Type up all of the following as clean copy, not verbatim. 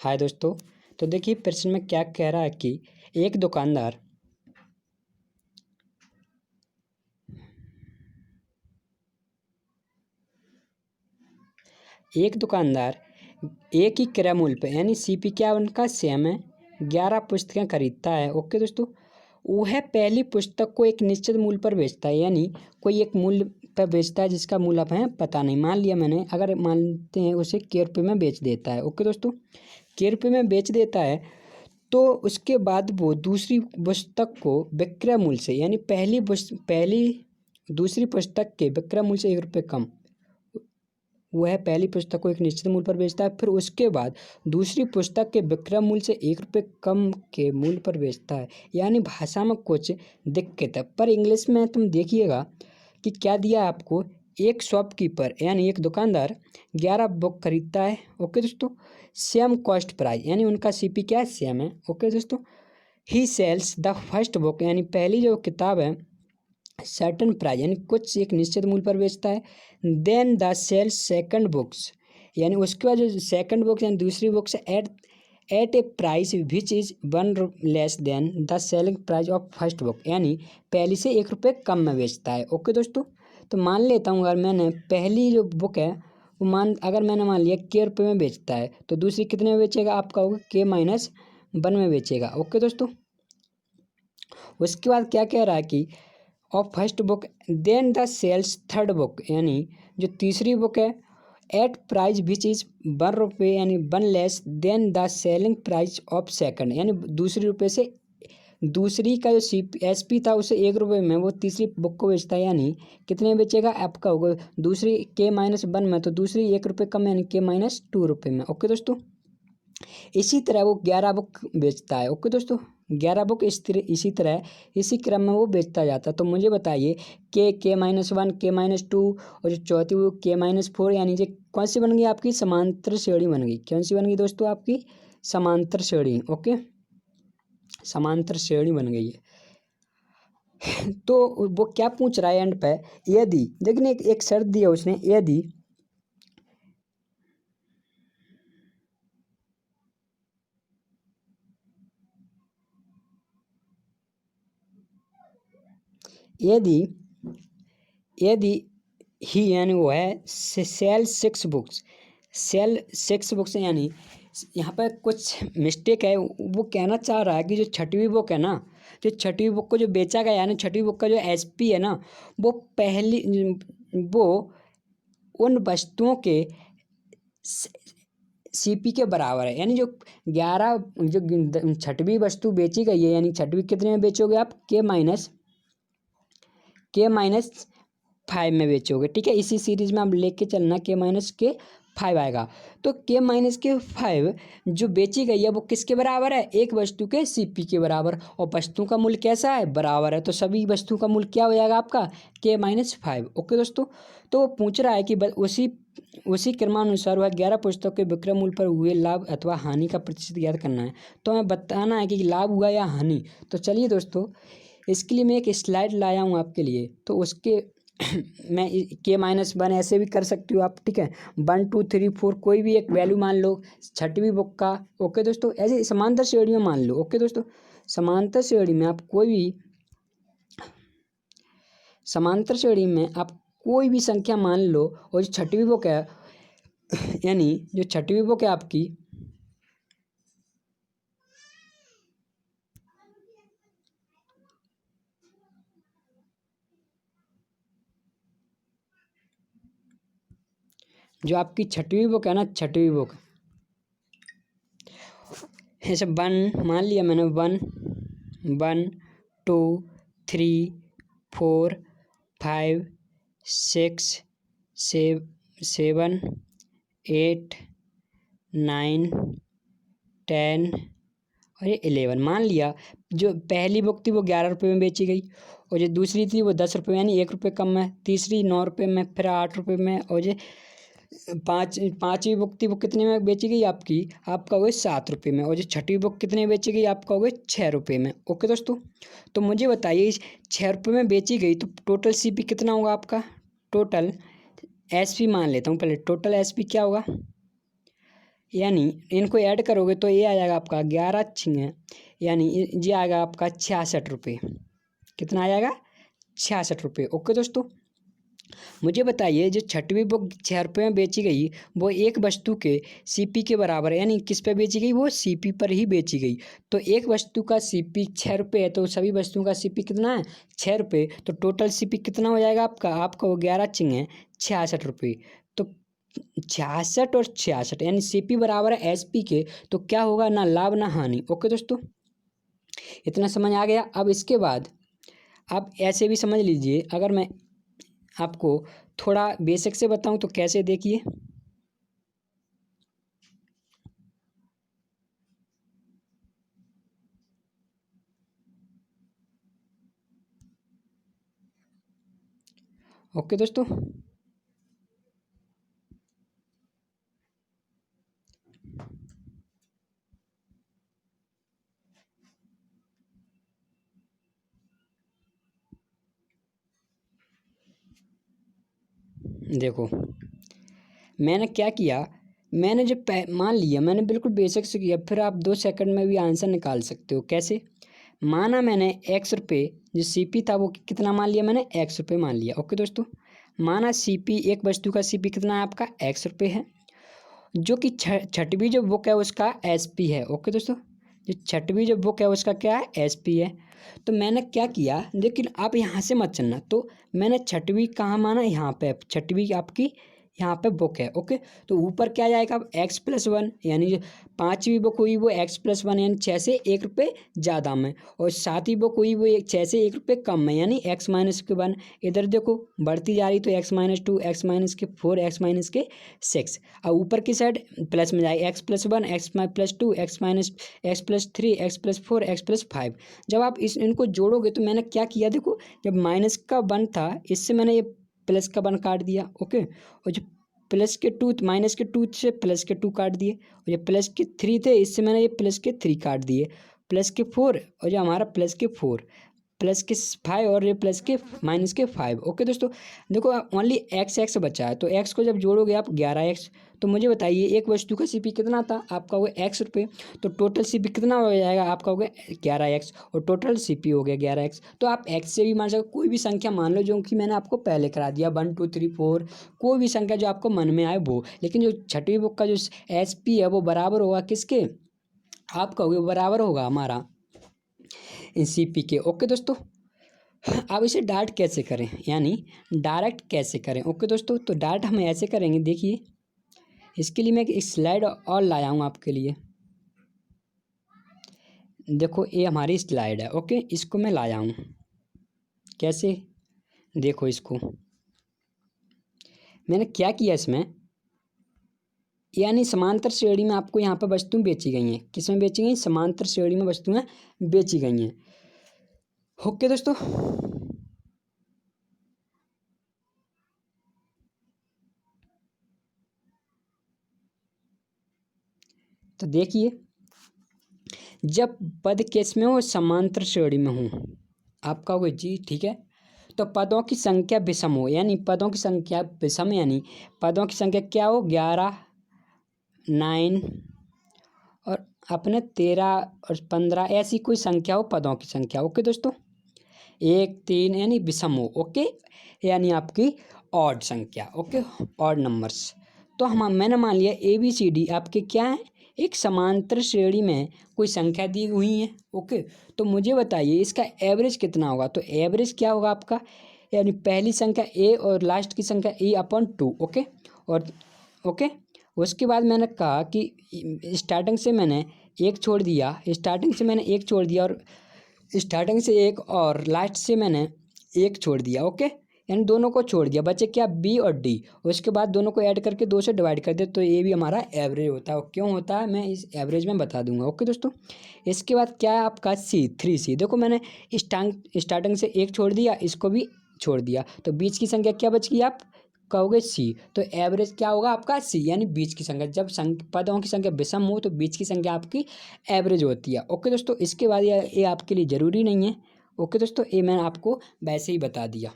हाय दोस्तों। तो देखिए प्रश्न में क्या कह रहा है कि एक दुकानदार एक ही क्रय मूल्य पे यानी सीपी क्या उनका सेम है 11 पुस्तकें खरीदता है। ओके दोस्तों, वह पहली पुस्तक को एक निश्चित मूल्य पर बेचता है, यानी कोई एक मूल्य पर बेचता है जिसका मूल्य आप है पता नहीं। मान लिया मैंने, अगर मानते हैं उसे के रुपये में बेच देता है। ओके दोस्तों, के रुपये में बेच देता है तो उसके बाद वो दूसरी पुस्तक को विक्रय मूल्य से यानी दूसरी पुस्तक के विक्रय मूल्य से 1 रुपये कम वह पहली पुस्तक को एक निश्चित मूल्य पर बेचता है, फिर उसके बाद दूसरी पुस्तक के विक्रय मूल्य से 1 रुपये कम के मूल्य पर बेचता है। यानी भाषा में कुछ दिक्कत है, पर इंग्लिश में तुम देखिएगा कि क्या दिया है आपको। एक शॉपकीपर यानी एक दुकानदार 11 बुक खरीदता है। ओके दोस्तों, सेम कॉस्ट प्राइस यानी उनका सीपी क्या है सेम है। ओके दोस्तों, ही सेल्स द फर्स्ट बुक यानी पहली जो किताब है सर्टन प्राइस यानी कुछ एक निश्चित मूल्य पर बेचता है। Then the sells second books यानी उसके बाद जो सेकंड बुक्स यानी दूसरी books at a price which is 1 less than the selling price of first book यानी पहली से 1 रुपये कम में बेचता है। ओके दोस्तों, तो मान लेता हूँ अगर मैंने पहली जो बुक है वो अगर मैंने मान लिया के रुपये में बेचता है तो दूसरी कितने में बेचेगा आपका होगा के-1 में बेचेगा। ओके दोस्तों, उसके बाद क्या कह रहा है कि of first book then the sells third book यानी जो तीसरी बुक है एट प्राइस विच इज़ 1 रुपये यानी 1 less than the selling price of second यानी दूसरी का जो एसपी था उसे 1 रुपये में वो तीसरी बुक को बेचता है, यानी कितने में बेचेगा आपका होगा दूसरी के-1 में तो दूसरी 1 रुपये कम यानी के-2 रुपये में। ओके दोस्तों, इसी तरह वो 11 बुक बेचता है। ओके दोस्तों, 11 बुक इसी तरह इसी क्रम में वो बेचता जाता है। तो मुझे बताइए के-1 के-2 और जो चौथी बुक के-4 यानी ये कौन सी बन गई आपकी समांतर श्रेणी बन गई। कौन सी बन गई दोस्तों आपकी समांतर श्रेणी। ओके, समांतर श्रेणी बन गई है। तो वो क्या पूछ रहा है एंड पे, यदि लेकिन एक शर्त दिया उसने, यदि ही यानी वो है सेल 6 बुक्स यानी यहाँ पर कुछ मिस्टेक है। वो कहना चाह रहा है कि जो छठवीं बुक है ना, जो छठवीं बुक को जो बेचा गया यानी छठवीं बुक का जो एसपी है ना वो उन वस्तुओं के सीपी के बराबर है। यानी जो 11 जो छठवीं वस्तु बेची गई है यानी छठवीं कितने में बेचोगे आप के-5 में बेचोगे। ठीक है, इसी सीरीज में आप लेके चलना के-5 आएगा। तो के-5 जो बेची गई है वो किसके बराबर है, एक वस्तु के सीपी के बराबर, और वस्तु का मूल्य कैसा है बराबर है, तो सभी वस्तु का मूल्य क्या हो जाएगा आपका के-5। ओके दोस्तों, तो वो पूछ रहा है कि उसी क्रमानुसार वह 11 पुस्तकों के विक्रय मूल्य पर हुए लाभ अथवा हानि का प्रतिशत ज्ञात करना है। तो हमें बताना है कि लाभ हुआ या हानि। तो चलिए दोस्तों, इसके लिए मैं एक स्लाइड लाया हूँ आपके लिए, तो उसके मैं के-1 ऐसे भी कर सकती हूँ आप। ठीक है, 1 2 3 4 कोई भी एक वैल्यू मान लो छठवीं बुक का। ओके दोस्तों, ऐसे समांतर श्रेणी में मान लो। ओके दोस्तों, समांतर श्रेणी में आप कोई भी संख्या मान लो, और जो छठवीं बुक है यानी जो छठवीं बुक है आपकी जो आपकी छठवीं बुक है ना, छठवीं बुक ऐसे 1 मान लिया मैंने 1 1 2 3 4 5 6 7 8 9 10 और ये 11 मान लिया। जो पहली बुक थी वो 11 रुपये में बेची गई, और जो दूसरी थी वो 10 रुपये यानी 1 रुपये कम में, तीसरी 9 रुपये में, फिर 8 रुपये में, और जो पाँचवीं बुक थी वो कितने में बेची गई आपका हुए 7 रुपये में, और जो छठी बुक कितने में बेची गई आपका हुए 6 रुपये में। ओके दोस्तों, तो मुझे बताइए 6 रुपये में बेची गई तो टोटल सीपी कितना होगा आपका, टोटल एसपी मान लेता हूँ पहले, टोटल एसपी क्या होगा यानी इनको ऐड करोगे तो ये आ जाएगा आपका 11 छिंगे, यानी ये आएगा आपका 66 रुपये। कितना आ जाएगा? 66 रुपये। ओके दोस्तों, मुझे बताइए जो छठवीं बुक 6 रुपये में बेची गई वो एक वस्तु के सीपी के बराबर है, यानी किस पे बेची गई? वो सीपी पर ही बेची गई। तो एक वस्तु का सीपी 6 रुपये है तो सभी वस्तुओं का सीपी कितना है? 6 रुपये। तो टोटल सीपी कितना हो जाएगा आपका वो 11 छिंगे 66 रुपये। तो 66 और 66 यानी सीपी बराबर है एसपी के, तो क्या होगा? ना लाभ ना हानि। ओके दोस्तों, इतना समझ आ गया। अब इसके बाद आप ऐसे भी समझ लीजिए, अगर मैं आपको थोड़ा बेसिक से बताऊं तो कैसे, देखिए। ओके दोस्तों, देखो मैंने क्या किया, मैंने जब मान लिया, मैंने बिल्कुल बेसिक से किया, फिर आप 2 सेकंड में भी आंसर निकाल सकते हो। कैसे? माना मैंने x रुपये, जो सीपी था वो कितना मान लिया मैंने? x रुपये मान लिया। ओके दोस्तों, माना सीपी, एक वस्तु का सीपी कितना है आपका? x रुपये है, जो कि छठवीं जो बुक है उसका एसपी है। ओके दोस्तों, जो छठवीं जो बुक है उसका क्या है? एसपी है। तो मैंने क्या किया, लेकिन आप यहाँ से मत चलना, तो मैंने छठवीं कहाँ माना? यहाँ पे छठवीं आपकी यहाँ पे बुक है। ओके, तो ऊपर क्या जाएगा? अब x+1, यानी जो 5वीं बुक हुई वो x+1, यानी 6 से 1 रुपये ज़्यादा में, और 7वीं बुक हुई वो 6 से 1 रुपये कम में, यानी x-1। इधर देखो बढ़ती जा रही, तो x-2, x-4, x-6। और ऊपर की साइड प्लस में जाएगा, x+1, x+2, x-3, x+4, x+5। जब आप इनको जोड़ोगे तो मैंने क्या किया, देखो जब माइनस का 1 था इससे मैंने ये प्लस का 1 काट दिया। ओके, और जो प्लस के 2, माइनस के 2 से प्लस के 2 काट दिए, और ये प्लस के 3 थे इससे मैंने ये प्लस के 3 काट दिए, प्लस के 4, और जो हमारा प्लस के 4, प्लस के 5, और ये प्लस के माइनस के 5। ओके दोस्तों, देखो ओनली x बचा है, तो x को जब जोड़ोगे आप 11x। तो मुझे बताइए एक वस्तु का सीपी कितना था आपका? वो x रुपये। तो टोटल सीपी कितना हो जाएगा आपका? हो गया 11x, और टोटल सीपी हो गया 11x। तो आप x से भी मान सकते, कोई भी संख्या मान लो जो कि मैंने आपको पहले करा दिया, 1 2 3 4, कोई भी संख्या जो आपको मन में आए वो। लेकिन जो छठवीं बुक का जो एसपी है वो बराबर होगा किसके? आप कहोगे बराबर होगा हमारा सीपी के। ओके दोस्तों, अब इसे डायरेक्ट कैसे करें, यानी डायरेक्ट कैसे करें? ओके दोस्तों, तो डायरेक्ट हम ऐसे करेंगे, देखिए इसके लिए मैं एक स्लाइड और लाया हूँ आपके लिए। देखो ये हमारी स्लाइड है। ओके, इसको मैं लाया हूँ, कैसे? देखो इसको मैंने क्या किया इसमें, यानी समांतर श्रेणी में आपको यहाँ पर वस्तुएं बेची गई हैं। किसमें बेची गई? समांतर श्रेणी में वस्तुएं बेची गई हैं। ओके दोस्तों, तो देखिए जब पद किस में हो? समांतर श्रेणी में हो। आप कहोगे जी ठीक है, तो पदों की संख्या विषम हो, यानी पदों की संख्या विषम, यानी पदों की संख्या क्या हो? 11, 9 और अपने 13 और 15, ऐसी कोई संख्या हो, पदों की संख्या। ओके दोस्तों, 1 3 यानी विषम हो। ओके, यानी आपकी ऑड संख्या। Okay, odd numbers. तो मैंने मान लिया ABCD आपके क्या है? एक समांतर श्रेणी में कोई संख्या दी हुई है। ओके, तो मुझे बताइए इसका एवरेज कितना होगा? तो एवरेज क्या होगा आपका? यानी पहली संख्या A और लास्ट की संख्या A/2। ओके, और ओके उसके बाद मैंने कहा कि स्टार्टिंग से मैंने एक छोड़ दिया, और स्टार्टिंग से एक और लास्ट से मैंने एक छोड़ दिया। ओके, यानी दोनों को छोड़ दिया, बचे क्या? B और D। उसके बाद दोनों को ऐड करके 2 से डिवाइड कर दे, तो ये भी हमारा एवरेज होता है। क्यों होता है मैं इस एवरेज में बता दूंगा। ओके दोस्तों, इसके बाद क्या है आपका? 3C। देखो मैंने स्टार्टिंग से एक छोड़ दिया, इसको भी छोड़ दिया, तो बीच की संख्या क्या बच गई? आप कहोगे C। तो एवरेज क्या होगा आपका? C, यानी बीच की संख्या। जब पदों की संख्या विषम हो तो बीच की संख्या आपकी एवरेज होती है। ओके दोस्तों, इसके बाद ये आपके लिए ज़रूरी नहीं है। ओके दोस्तों, ये मैंने आपको वैसे ही बता दिया।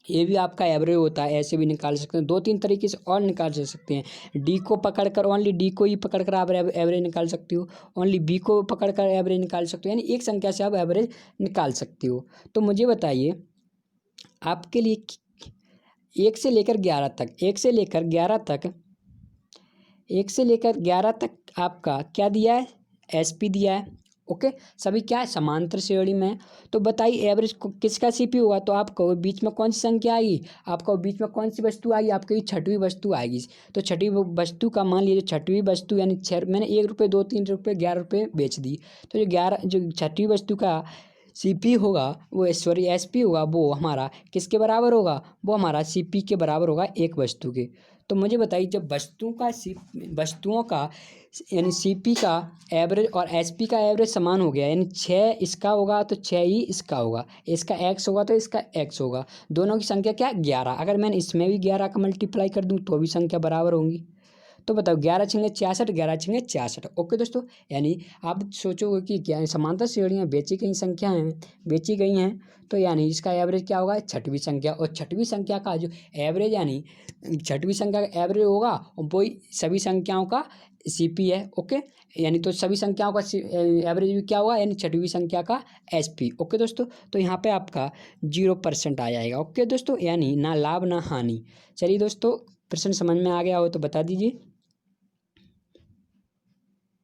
ये भी आपका एवरेज होता है, ऐसे भी निकाल सकते हैं। 2-3 तरीके से और निकाल सकते हैं। डी को पकड़कर, ओनली डी को ही पकड़कर आप एवरेज निकाल सकते हो, ओनली बी को पकड़कर एवरेज निकाल सकते हो, यानी एक संख्या से आप एवरेज निकाल सकते हो। तो मुझे बताइए आपके लिए 1 से लेकर 11 तक, 1 से लेकर 11 तक, 1 से लेकर 11 तक आपका क्या दिया है, एसपी दिया है। ओके, सभी क्या है, समांतर श्रेणी में है। तो बताइए एवरेज किसका सीपी होगा, तो आप कहो बीच में कौन सी संख्या आएगी, आप कहो बीच में कौन सी वस्तु आएगी, आपकी छठवीं वस्तु आएगी। तो छठवीं वस्तु का मान लीजिए, छठवीं वस्तु यानी मैंने 1 रुपये, 2, 3 रुपये, 11 रुपये बेच दी। तो जो छठवीं वस्तु का सीपी होगा, वो सॉरी एसपी होगा, वो हमारा किसके बराबर होगा, वो हमारा सीपी के बराबर होगा एक वस्तु के। तो मुझे बताइए जब वस्तुओं का यानी सीपी का एवरेज और एसपी का एवरेज समान हो गया, यानी 6 इसका होगा तो 6 ही इसका होगा, इसका एक्स होगा तो इसका एक्स होगा, दोनों की संख्या क्या है 11। अगर मैंने इसमें भी 11 का मल्टीप्लाई कर दूं तो भी संख्या बराबर होंगी। तो बताओ 11 छंगे 66, 11 छंगे 66। ओके दोस्तों, यानी आप सोचोगे कि क्या समांतर श्रेणियाँ बेची गई संख्याएं बेची गई हैं, तो यानी इसका एवरेज क्या होगा, छठवीं संख्या। और छठवीं संख्या का जो एवरेज यानी छठवीं संख्या का एवरेज होगा, और वही सभी संख्याओं का सीपी है। ओके, यानी तो सभी संख्याओं का एवरेज भी क्या होगा, यानी छठवीं संख्या का एसपी। ओके दोस्तों, तो यहाँ पे आपका 0% आ जाएगा। ओके दोस्तों, यानी ना लाभ ना हानि। चलिए दोस्तों, प्रश्न समझ में आ गया हो तो बता दीजिए।